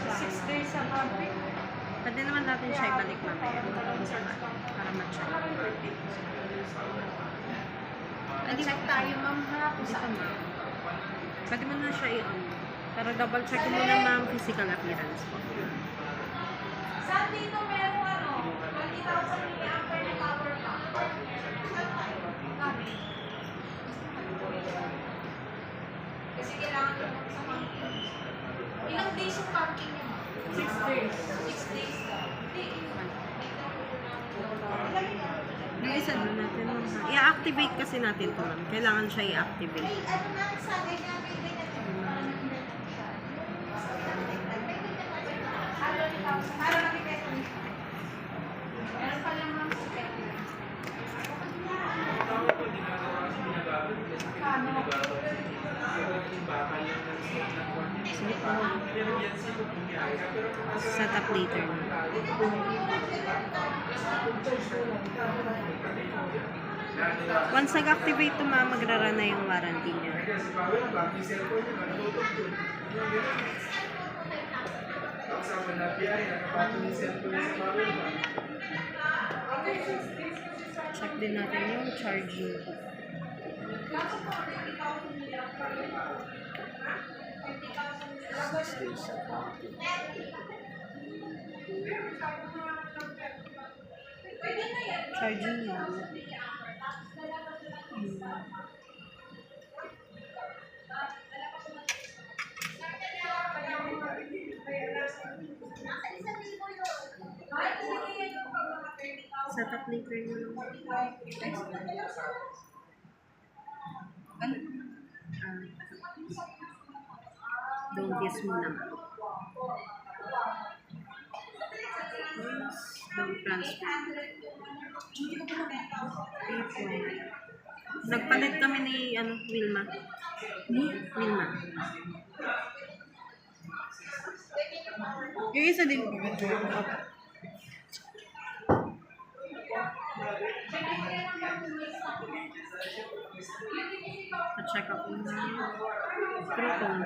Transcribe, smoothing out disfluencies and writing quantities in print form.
6 days sa country. Pwede naman natin siya ibalik mamaya. Para ma-check. Check tayo, ma'am, ha? Kung Dito, saan. ma'am. Pwede mo na siya i-on. Para double check mo na, ma'am, physical appearance po. Saan dito meron 20,000 mAh na power bank? Kami. Kasi kailangan ko sa parking. Ilang days yung parking niya? 6 days. 6 days daw. Yung isa doon natin, ma'am. I-activate kasi natin ito, ma'am. Kailangan siya i-activate. Ano na sabi niya? May ganyan. Meron pa lang ma'am sa kanya. Sige po. Set up later. Once nag-activate ito, ma'am, magra-run na yung warranty niya. Check din natin yung charging po. Charging niya. Set up later nyo lang. Don't guess mo na. Don't transfer. Nagpalit kami ni Wilma. Wilma. Yung isa din po. Pa-check up mo na. Proton.